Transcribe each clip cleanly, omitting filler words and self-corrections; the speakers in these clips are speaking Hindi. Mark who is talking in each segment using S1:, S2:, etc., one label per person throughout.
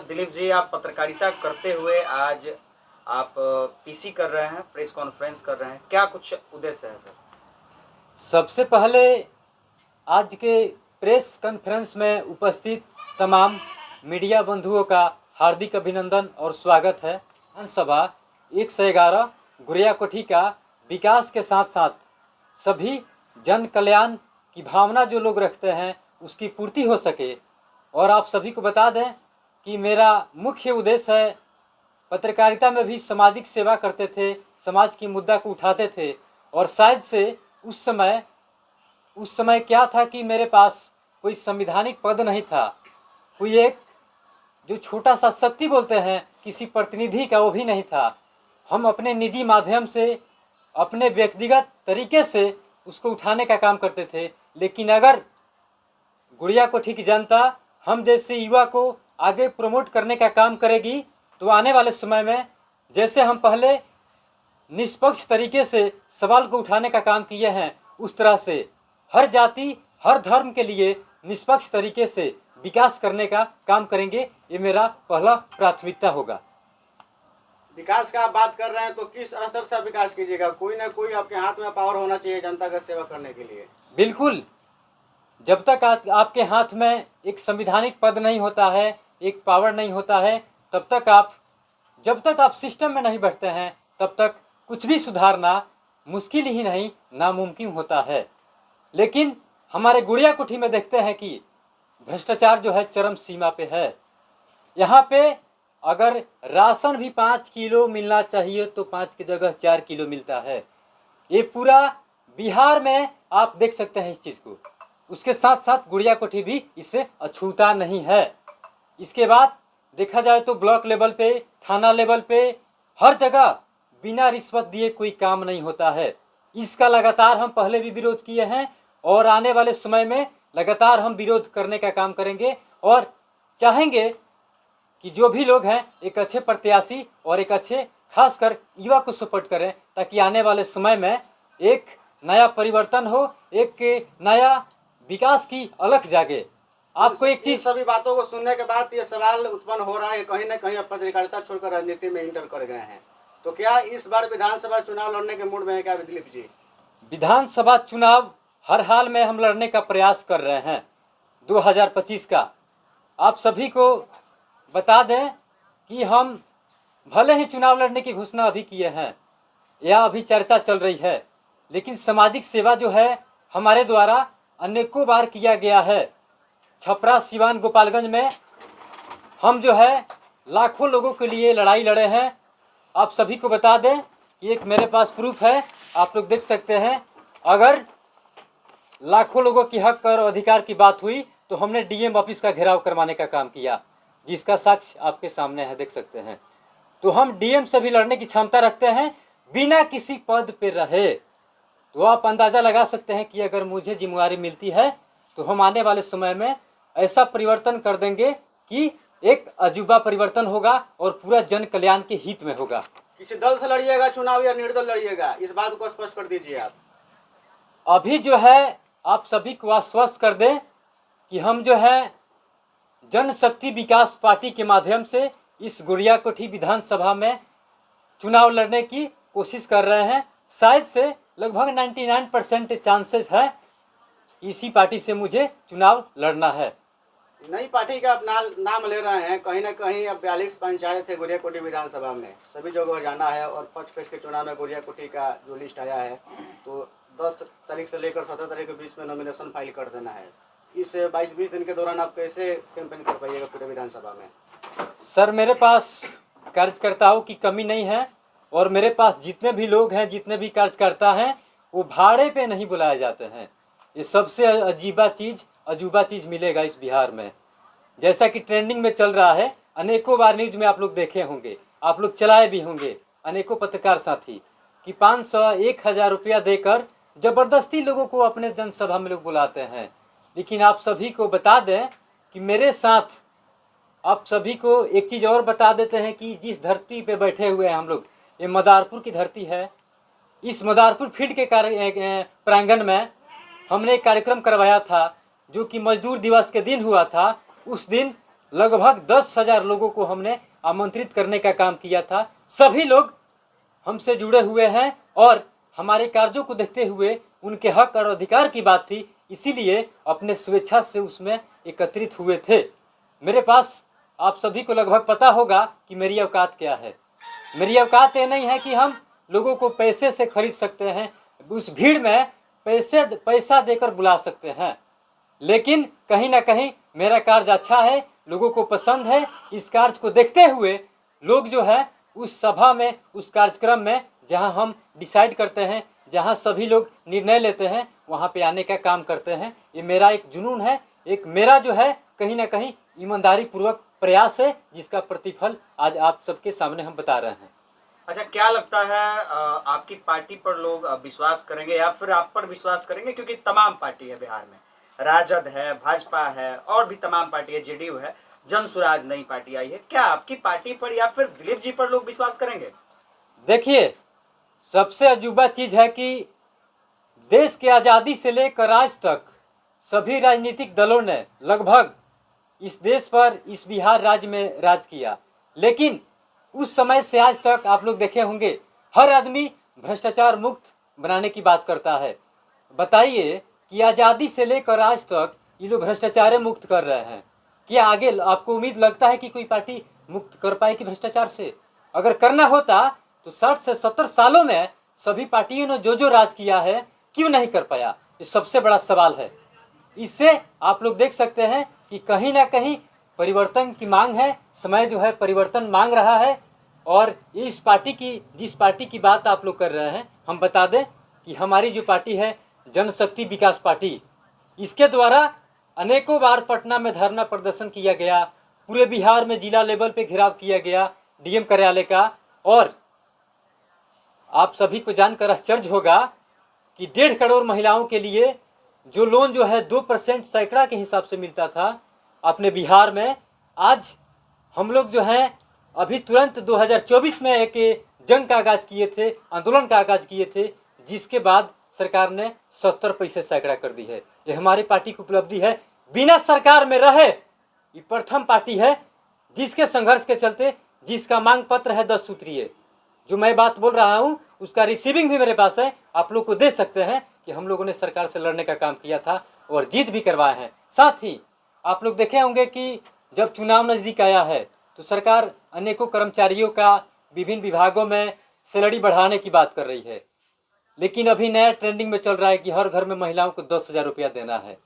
S1: दिलीप जी, आप पत्रकारिता करते हुए आज आप पीसी कर रहे हैं, प्रेस कॉन्फ्रेंस कर रहे हैं, क्या कुछ उद्देश्य है सर?
S2: सबसे पहले आज के प्रेस कॉन्फ्रेंस में उपस्थित तमाम मीडिया बंधुओं का हार्दिक अभिनंदन और स्वागत है। विधानसभा 111 गुरियाकोठी का विकास के साथ साथ सभी जन कल्याण की भावना जो लोग रखते हैं उसकी पूर्ति हो सके। और आप सभी को बता दें कि मेरा मुख्य उद्देश्य है, पत्रकारिता में भी सामाजिक सेवा करते थे, समाज की मुद्दा को उठाते थे। और शायद से उस समय क्या था कि मेरे पास कोई संवैधानिक पद नहीं था, कोई एक जो छोटा सा शक्ति बोलते हैं किसी प्रतिनिधि का, वो भी नहीं था। हम अपने निजी माध्यम से, अपने व्यक्तिगत तरीके से उसको उठाने का काम करते थे। लेकिन अगर गुड़ियाकोठी की जनता हम जैसे युवा को आगे प्रमोट करने का काम करेगी तो आने वाले समय में जैसे हम पहले निष्पक्ष तरीके से सवाल को उठाने का काम किए हैं, उस तरह से हर जाति हर धर्म के लिए निष्पक्ष तरीके से विकास करने का काम करेंगे। ये मेरा पहला प्राथमिकता होगा।
S3: विकास का आप बात कर रहे हैं तो किस स्तर से विकास कीजिएगा? कोई ना कोई आपके हाथ में पावर होना चाहिए जनता का सेवा करने के लिए।
S2: बिल्कुल, जब तक आपके हाथ में एक संवैधानिक पद नहीं होता है, एक पावर नहीं होता है, जब तक आप सिस्टम में नहीं बैठते हैं तब तक कुछ भी सुधारना मुश्किल ही नहीं, नामुमकिन होता है। लेकिन हमारे गुड़ियाकोठी में देखते हैं कि भ्रष्टाचार जो है चरम सीमा पे है। यहाँ पे अगर राशन भी 5 किलो मिलना चाहिए तो 5 की जगह 4 किलो मिलता है। ये पूरा बिहार में आप देख सकते हैं इस चीज़ को। उसके साथ साथ गुड़ियाकोठी भी इससे अछूता नहीं है। इसके बाद देखा जाए तो ब्लॉक लेवल पे, थाना लेवल पे, हर जगह बिना रिश्वत दिए कोई काम नहीं होता है। इसका लगातार हम पहले भी विरोध किए हैं और आने वाले समय में लगातार हम विरोध करने का काम करेंगे और चाहेंगे कि जो भी लोग हैं एक अच्छे प्रत्याशी और एक अच्छे खासकर युवा को सपोर्ट करें, ताकि आने वाले समय में एक नया परिवर्तन हो, एक नया विकास की अलख जागे। आपको एक चीज,
S3: सभी बातों को सुनने के बाद ये सवाल उत्पन्न हो रहा है, कहीं ना कहीं आप पत्रकारिता छोड़कर राजनीति में इंटर कर गए हैं, तो क्या इस बार विधानसभा चुनाव लड़ने के मूड में है क्या दिलीप जी?
S2: विधानसभा चुनाव हर हाल में हम लड़ने का प्रयास कर रहे हैं 2025 का। आप सभी को बता दें कि हम भले ही चुनाव लड़ने की घोषणा अभी किए हैं या अभी चर्चा चल रही है, लेकिन सामाजिक सेवा जो है हमारे द्वारा अनेकों बार किया गया है। छपरा, सिवान, गोपालगंज में हम जो है लाखों लोगों के लिए लड़ाई लड़े हैं। आप सभी को बता दें कि एक मेरे पास प्रूफ है, आप लोग देख सकते हैं। अगर लाखों लोगों की हक और अधिकार की बात हुई तो हमने डीएम ऑफिस का घेराव करवाने का काम किया, जिसका साक्ष्य आपके सामने है, देख सकते हैं। तो हम डीएम से भी लड़ने की क्षमता रखते हैं बिना किसी पद पे रहे। तो आप अंदाज़ा लगा सकते हैं कि अगर मुझे जिम्मेवारी मिलती है तो हम आने वाले समय में ऐसा परिवर्तन कर देंगे कि एक अजूबा परिवर्तन होगा और पूरा जन कल्याण के हित में होगा।
S3: किसी दल से लड़िएगा चुनाव या निर्दल लड़िएगा, इस बात को स्पष्ट कर दीजिए आप।
S2: अभी जो है आप सभी को आश्वस्त कर दें कि हम जो है जनशक्ति विकास पार्टी के माध्यम से इस गुड़ियाकोठी विधानसभा में चुनाव लड़ने की कोशिश कर रहे हैं। शायद से लगभग 99% चांसेस है इसी पार्टी से मुझे चुनाव लड़ना है।
S3: नई पार्टी का आप नाम ले रहे हैं, कहीं ना कहीं अब 42 पंचायत है गुड़ियाकोठी विधानसभा में, सभी जगह जाना है और 5 फेज के चुनाव में गुड़ियाकोठी का जो लिस्ट आया है तो 10 तारीख से लेकर 17 तारीख के बीच में नॉमिनेशन फाइल कर देना है। इस 22-20 दिन के दौरान आप कैसे कैंपेन कर पाइएगा पूरे विधानसभा में?
S2: सर, मेरे पास कार्यकर्ताओं की कमी नहीं है और मेरे पास जितने भी लोग हैं, जितने भी कार्यकर्ता हैं, वो भाड़े पे नहीं बुलाए जाते हैं। ये सबसे अजूबा चीज़ मिलेगा इस बिहार में। जैसा कि ट्रेंडिंग में चल रहा है, अनेकों बार न्यूज़ में आप लोग देखे होंगे, आप लोग चलाए भी होंगे, अनेकों पत्रकार साथी, कि 500-1000 रुपया देकर ज़बरदस्ती लोगों को अपने जनसभा में लोग बुलाते हैं। लेकिन आप सभी को बता दें कि मेरे साथ आप सभी को एक चीज़ और बता देते हैं कि जिस धरती पे बैठे हुए हैं हम लोग, ये मदारपुर की धरती है। इस मदारपुर फील्ड के प्रांगण में हमने एक कार्यक्रम करवाया था जो कि मजदूर दिवस के दिन हुआ था। उस दिन लगभग 10,000 लोगों को हमने आमंत्रित करने का काम किया था। सभी लोग हमसे जुड़े हुए हैं और हमारे कार्यों को देखते हुए उनके हक और अधिकार की बात थी, इसीलिए अपने स्वेच्छा से उसमें एकत्रित हुए थे। मेरे पास आप सभी को लगभग पता होगा कि मेरी औकात क्या है। मेरी औकात ये नहीं है कि हम लोगों को पैसे से खरीद सकते हैं, उस भीड़ में पैसा देकर बुला सकते हैं, लेकिन कहीं ना कहीं मेरा कार्य अच्छा है, लोगों को पसंद है। इस कार्य को देखते हुए लोग जो है उस सभा में, उस कार्यक्रम में जहां हम डिसाइड करते हैं, जहां सभी लोग निर्णय लेते हैं, वहां पे आने का काम करते हैं। ये मेरा एक जुनून है, एक मेरा जो है कहीं ना कहीं ईमानदारी पूर्वक प्रयास है, जिसका प्रतिफल आज आप सबके सामने हम बता रहे हैं।
S1: अच्छा, क्या लगता है आपकी पार्टी पर लोग विश्वास करेंगे या फिर आप पर विश्वास करेंगे? क्योंकि तमाम पार्टी है बिहार में, राजद है, भाजपा है और भी तमाम पार्टी है, जेडीयू है, जन स्वराज नई पार्टी आई है। क्या आपकी पार्टी पर या फिर दिलीप जी पर लोग विश्वास करेंगे?
S2: देखिए, सबसे अजूबा चीज है कि देश की आज़ादी से लेकर आज तक सभी राजनीतिक दलों ने लगभग इस देश पर, इस बिहार राज्य में राज किया, लेकिन उस समय से आज तक आप लोग देखे होंगे हर आदमी भ्रष्टाचार मुक्त बनाने की बात करता है। बताइए कि आज़ादी से लेकर आज तक ये लोग भ्रष्टाचार मुक्त कर रहे हैं, क्या आगे आपको उम्मीद लगता है कि कोई पार्टी मुक्त कर पाएगी भ्रष्टाचार से? अगर करना होता तो 60 से 70 सालों में सभी पार्टियों ने जो राज किया है, क्यों नहीं कर पाया? ये सबसे बड़ा सवाल है। इससे आप लोग देख सकते हैं कि कहीं ना कहीं परिवर्तन की मांग है, समय जो है परिवर्तन मांग रहा है। और इस पार्टी की, जिस पार्टी की बात आप लोग कर रहे हैं, हम बता दें कि हमारी जो पार्टी है जनशक्ति विकास पार्टी, इसके द्वारा अनेकों बार पटना में धरना प्रदर्शन किया गया, पूरे बिहार में जिला लेवल पे घेराव किया गया डीएम कार्यालय का। और आप सभी को जानकर आश्चर्य होगा कि 1.5 करोड़ महिलाओं के लिए जो लोन जो है 2% सैकड़ा के हिसाब से मिलता था अपने बिहार में, आज हम लोग जो हैं अभी तुरंत 2024 में एक जंग का आगाज किए थे, आंदोलन का आगाज किए थे, जिसके बाद सरकार ने 70 पैसे सैकड़ा कर दी है। ये हमारी पार्टी की उपलब्धि है, बिना सरकार में रहे ये प्रथम पार्टी है जिसके संघर्ष के चलते, जिसका मांग पत्र है 10 सूत्रीय। जो मैं बात बोल रहा हूँ उसका रिसीविंग भी मेरे पास है, आप लोग को दे सकते हैं कि हम लोगों ने सरकार से लड़ने का काम किया था और जीत भी करवाए हैं। साथ ही आप लोग देखे होंगे कि जब चुनाव नज़दीक आया है तो सरकार अनेकों कर्मचारियों का विभिन्न विभागों में सैलरी बढ़ाने की बात कर रही है, लेकिन अभी नया ट्रेंडिंग में चल रहा है कि हर घर में महिलाओं को 10,000 रुपया देना है।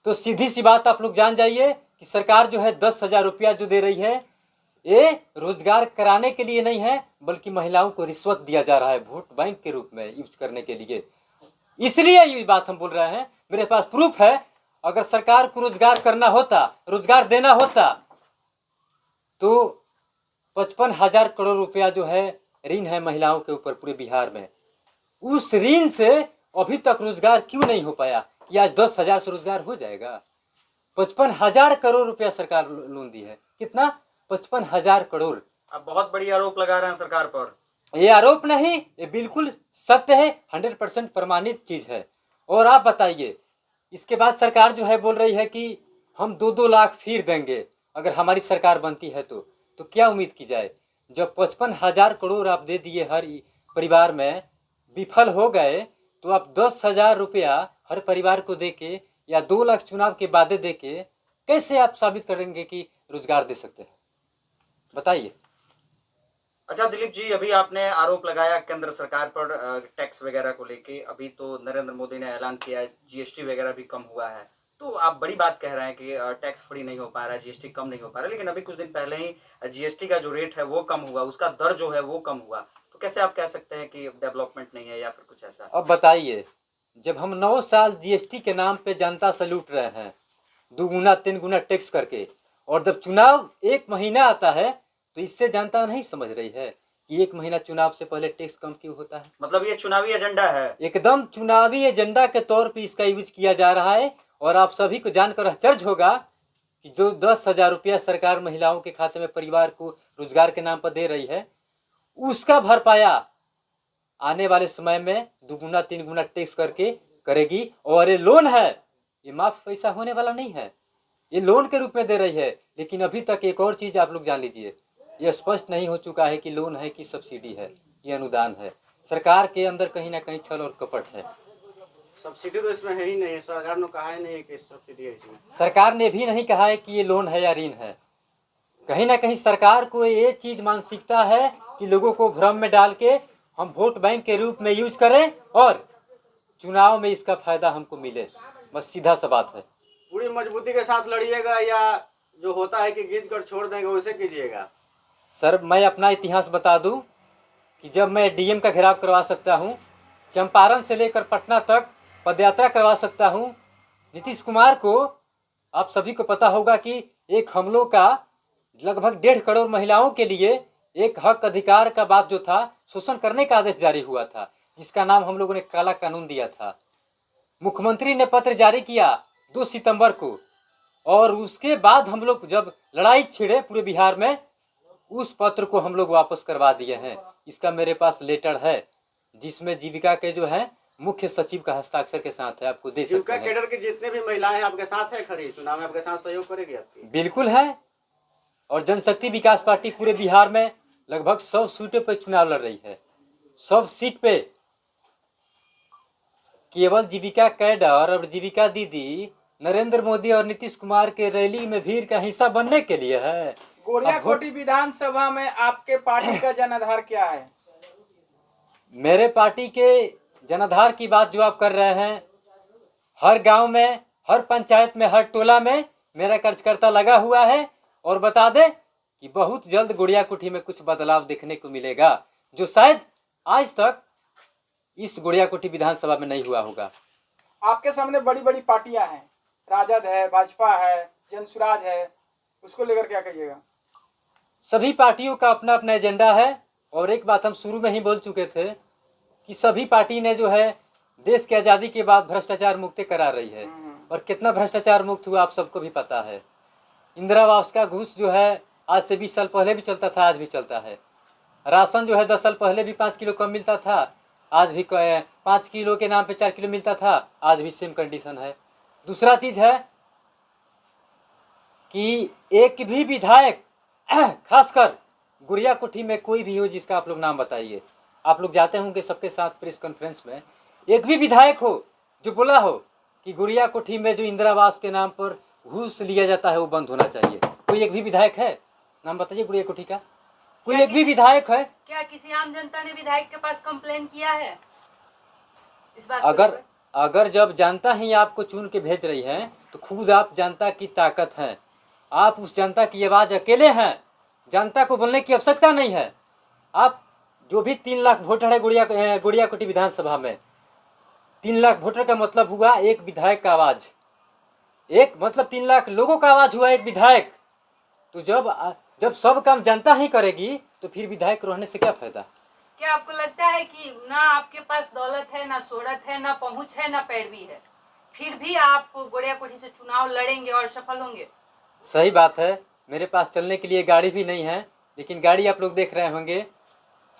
S2: तो सीधी सी बात आप लोग जान जाइए कि सरकार जो है 10,000 रुपया जो दे रही है, ये रोजगार कराने के लिए नहीं है, बल्कि महिलाओं को रिश्वत दिया जा रहा है वोट बैंक के रूप में यूज करने के लिए। इसलिए ये बात हम बोल रहे हैं, मेरे पास प्रूफ है। अगर सरकार को रोजगार करना होता, रोजगार देना होता, तो 55,000 करोड़ रुपया जो है ऋण है महिलाओं के ऊपर पूरे बिहार में, उस ऋण से अभी तक रोजगार क्यों नहीं हो पाया कि आज 10,000 से रोजगार हो जाएगा? 55,000 करोड़ रुपया सरकार लोन दी है। कितना? 55,000 करोड़।
S1: आप बहुत बड़ी आरोप लगा रहे हैं सरकार पर।
S2: ये आरोप नहीं, ये बिल्कुल सत्य है, 100% प्रमाणित चीज है। और आप बताइए, इसके बाद सरकार जो है बोल रही है कि हम 2-2 लाख फिर देंगे अगर हमारी सरकार बनती है तो क्या उम्मीद की जाए? जब 55,000 करोड़ आप दे दिए हर परिवार में, विफल हो गए, तो आप 10,000 रुपया हर परिवार को दे के या 2 लाख चुनाव के बाद दे के कैसे आप साबित करेंगे कि रोजगार दे सकते हैं? बताइए।
S1: अच्छा दिलीप जी, अभी आपने आरोप लगाया केंद्र सरकार पर टैक्स वगैरह को लेके। अभी तो नरेंद्र मोदी ने ऐलान किया है जीएसटी वगैरह भी कम हुआ है, तो आप बड़ी बात कह रहे हैं कि टैक्स फ्री नहीं हो पा रहा है, जीएसटी कम नहीं हो पा रहा है, लेकिन अभी कुछ दिन पहले ही जीएसटी का जो रेट है वो कम हुआ, उसका दर जो है वो कम हुआ। तो कैसे आप कह सकते हैं कि डेवलपमेंट नहीं है या फिर कुछ ऐसा?
S2: अब बताइए, जब हम 9 साल जीएसटी के नाम पे जनता से लूट रहे हैं 2 गुना 3 गुना टैक्स करके, और जब चुनाव 1 महीना आता है तो इससे जनता नहीं समझ रही है कि 1 महीना चुनाव से पहले टैक्स कम क्यों होता है।
S1: मतलब ये चुनावी एजेंडा है,
S2: एकदम चुनावी एजेंडा के तौर पे इसका यूज किया जा रहा है। और आप सभी को जानकर आश्चर्य होगा कि जो 10,000 रुपया सरकार महिलाओं के खाते में परिवार को रोजगार के नाम पर दे रही है, उसका भरपाया आने वाले समय में 2 गुना 3 गुना टैक्स करके करेगी। और ये लोन है, ये माफ पैसा होने वाला नहीं है, ये लोन के रूप में दे रही है। लेकिन अभी तक एक और चीज़ आप लोग जान लीजिए, ये स्पष्ट नहीं हो चुका है कि लोन है कि सब्सिडी है, ये अनुदान है। सरकार के अंदर कहीं ना कहीं छल और कपट है।
S3: सब्सिडी तो इसमें है ही नहीं, सरकार ने कहा ही नहीं कि सब्सिडी है इसमें।
S2: सरकार ने भी नहीं कहा है कि ये लोन है या ऋण है। कहीं ना कहीं सरकार को ये चीज़ मानसिकता है कि लोगों को भ्रम में डाल के हम वोट बैंक के रूप में यूज करें और चुनाव में इसका फायदा हमको मिले। बस सीधा सा बात है।
S3: पूरी मजबूती के साथ लड़िएगा या जो होता है कि गींज कर छोड़ देंगे वैसे कीजिएगा?
S2: सर, मैं अपना इतिहास बता दूं कि जब मैं डीएम का घेराव करवा सकता हूं, चंपारण से लेकर पटना तक पदयात्रा करवा सकता हूं। नीतीश कुमार को आप सभी को पता होगा कि एक हम लोग का लगभग 1.5 करोड़ महिलाओं के लिए एक हक अधिकार का बात जो था, शोषण करने का आदेश जारी हुआ था, जिसका नाम हम लोगों ने काला कानून दिया था। मुख्यमंत्री ने पत्र जारी किया 2 सितंबर को, और उसके बाद हम लोग जब लड़ाई छिड़े पूरे बिहार में, उस पत्र को हम लोग वापस करवा दिए हैं। इसका मेरे पास लेटर है जिसमें जीविका के जो है मुख्य सचिव का हस्ताक्षर के साथ है, आपको दे सकते
S3: जीविका
S2: हैं।
S3: कैडर की जितने भी महिलाएं हैं आपके साथ है खड़ी, चुनाव में आपके साथ सहयोग करेगी आपकी?
S2: बिल्कुल है। और जनशक्ति विकास पार्टी पूरे बिहार में लगभग 100 सीटों पर चुनाव लड़ रही है। 100 सीट पे केवल जीविका कैडर और जीविका दीदी नरेंद्र मोदी और नीतीश कुमार के रैली में भीड़ का हिस्सा बनने के लिए है।
S4: गोरियाकोटी विधानसभा में आपके पार्टी का जनाधार क्या है?
S2: मेरे पार्टी के जनाधार की बात जो आप कर रहे हैं, हर गांव में, हर पंचायत में, हर टोला में मेरा कार्यकर्ता लगा हुआ है। और बता दें कि बहुत जल्द गोरियाकोठी में कुछ बदलाव देखने को मिलेगा, जो शायद आज तक इस गोरियाकोठी विधानसभा में नहीं हुआ होगा।
S4: आपके सामने बड़ी बड़ी पार्टियां हैं, राजद है, भाजपा है, जनसुराज है, उसको लेकर क्या कहिएगा?
S2: सभी पार्टियों का अपना अपना एजेंडा है। और एक बात हम शुरू में ही बोल चुके थे कि सभी पार्टी ने जो है देश की आज़ादी के बाद भ्रष्टाचार मुक्त करा रही है। और कितना भ्रष्टाचार मुक्त हुआ आप सबको भी पता है। इंदिरा आवास का घूस जो है आज से 20 साल पहले भी चलता था, आज भी चलता है। राशन जो है 10 साल पहले भी 5 किलो कम मिलता था, आज भी 5 किलो के नाम पे 4 किलो मिलता था, आज भी सेम कंडीशन है। दूसरा चीज़ है कि एक भी विधायक खासकर गोरियाकोठी में कोई भी हो जिसका आप लोग नाम बताइए, आप लोग जाते होंगे सबके साथ प्रेस कॉन्फ्रेंस में, एक भी विधायक हो जो बोला हो कि गोरियाकोठी में जो इंदिरा आवास के नाम पर घूस लिया जाता है वो बंद होना चाहिए? कोई एक भी विधायक है? नाम बताइए गोरियाकोठी का। कोई एक भी विधायक है?
S5: क्या किसी आम जनता ने विधायक के पास कंप्लेन किया है इस बात
S2: अगर जब जनता ही आपको चुन के भेज रही है तो खुद आप जनता की ताकत हैं। आप उस जनता की आवाज़ अकेले हैं, जनता को बोलने की आवश्यकता नहीं है। आप जो भी 3 लाख वोटर है गोरियाकोठी विधानसभा में, 3 लाख वोटर का मतलब हुआ एक विधायक का आवाज़, एक मतलब 3 लाख लोगों का आवाज़ हुआ एक विधायक। तो जब सब काम जनता ही करेगी तो फिर विधायक रहने से क्या फायदा?
S5: क्या आपको लगता है कि ना आपके पास दौलत है, ना शोहरत है, ना पहुंच है, ना पैरवी है, फिर भी आप गोरियाकोठी से चुनाव लड़ेंगे और सफल होंगे?
S2: सही बात है। मेरे पास चलने के लिए गाड़ी भी नहीं है, लेकिन गाड़ी आप लोग देख रहे होंगे,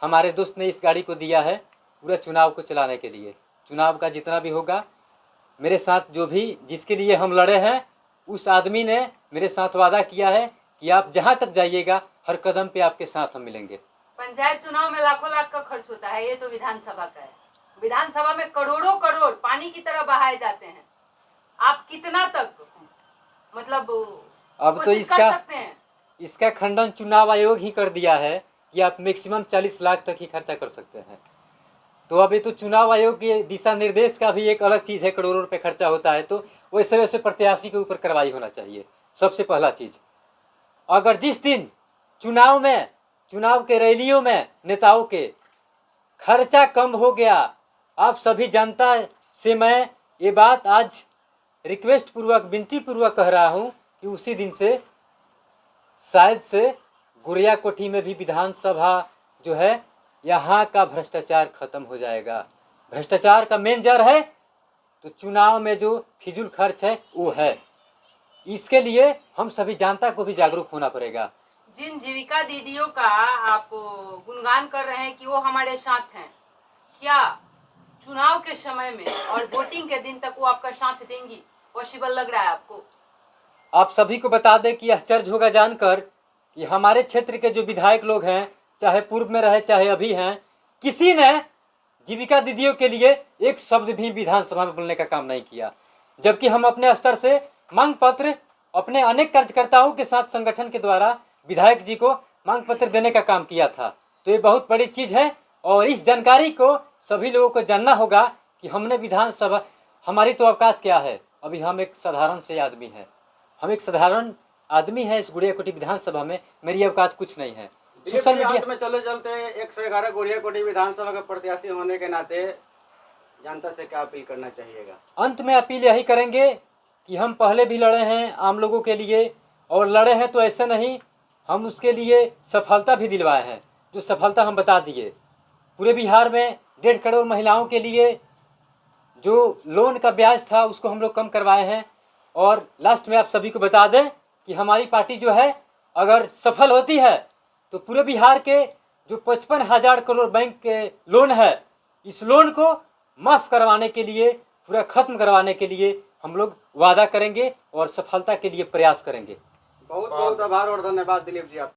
S2: हमारे दोस्त ने इस गाड़ी को दिया है पूरा चुनाव को चलाने के लिए। चुनाव का जितना भी होगा, मेरे साथ जो भी जिसके लिए हम लड़े हैं, उस आदमी ने मेरे साथ वादा किया है कि आप जहां तक जाइएगा हर कदम पे आपके साथ हम मिलेंगे।
S5: पंचायत चुनाव में लाखों लाख का खर्च होता है, ये तो विधानसभा का है। विधानसभा में करोड़ों करोड़ पानी की तरह बहाए जाते हैं। आप कितना तक मतलब
S2: अब तो
S5: कोशिश कर सकते हैं?
S2: इसका खंडन चुनाव आयोग ही कर दिया है कि आप मैक्सिमम 40 लाख तक ही खर्चा कर सकते हैं। तो अभी तो चुनाव आयोग के दिशा निर्देश का भी एक अलग चीज़ है, करोड़ों रुपए खर्चा होता है। तो वैसे वैसे प्रत्याशी के ऊपर कार्रवाई होना चाहिए। सबसे पहला चीज़, अगर जिस दिन चुनाव के रैलियों में नेताओं के खर्चा कम हो गया, आप सभी जनता से मैं ये बात आज रिक्वेस्ट पूर्वक, विनती पूर्वक कह रहा हूँ कि उसी दिन से शायद से गोरियाकोठी में भी विधानसभा जो है, यहाँ का भ्रष्टाचार खत्म हो जाएगा। भ्रष्टाचार का मेन जड़ है तो चुनाव में जो फिजूल खर्च है वो है। इसके लिए हम सभी जनता को भी जागरूक होना पड़ेगा।
S5: जिन जीविका दीदियों का आप गुणगान कर रहे हैं कि वो हमारे साथ हैं, क्या चुनाव के समय में और वोटिंग के दिन तक वो आपका साथ देंगी? पॉसिबल लग रहा है आपको?
S2: आप सभी को बता दें कि आश्चर्य होगा जानकर कि हमारे क्षेत्र के जो विधायक लोग हैं, चाहे पूर्व में रहे चाहे अभी हैं, किसी ने जीविका दीदियों के लिए एक शब्द भी विधानसभा में बोलने का काम नहीं किया। जबकि हम अपने स्तर से मांग पत्र अपने अनेक कार्यकर्ताओं के साथ संगठन के द्वारा विधायक जी को मांग पत्र देने का काम किया था। तो ये बहुत बड़ी चीज़ है और इस जानकारी को सभी लोगों को जानना होगा कि हमने विधानसभा, हमारी तो औकात क्या है। अभी हम एक साधारण से आदमी हैं, हम एक साधारण आदमी हैं इस गुड़ियाकोटी विधानसभा में, मेरी औकात कुछ नहीं है। सोशल मीडिया
S3: में चले चलते 111 गुड़ियाकोटी विधानसभा के प्रत्याशी होने के नाते जनता से क्या अपील करना चाहिएगा?
S2: अंत में अपील यही करेंगे कि हम पहले भी लड़े हैं आम लोगों के लिए, और लड़े हैं तो ऐसे नहीं, हम उसके लिए सफलता भी दिलवाए हैं। जो सफलता हम बता दिए, पूरे बिहार में 1.5 करोड़ महिलाओं के लिए जो लोन का ब्याज था उसको हम लोग कम करवाए हैं। और लास्ट में आप सभी को बता दें कि हमारी पार्टी जो है अगर सफल होती है तो पूरे बिहार के जो 55,000 करोड़ बैंक के लोन है, इस लोन को माफ़ करवाने के लिए, पूरा खत्म करवाने के लिए हम लोग वादा करेंगे और सफलता के लिए प्रयास करेंगे।
S3: बहुत बहुत आभार और धन्यवाद दिलीप जी आप।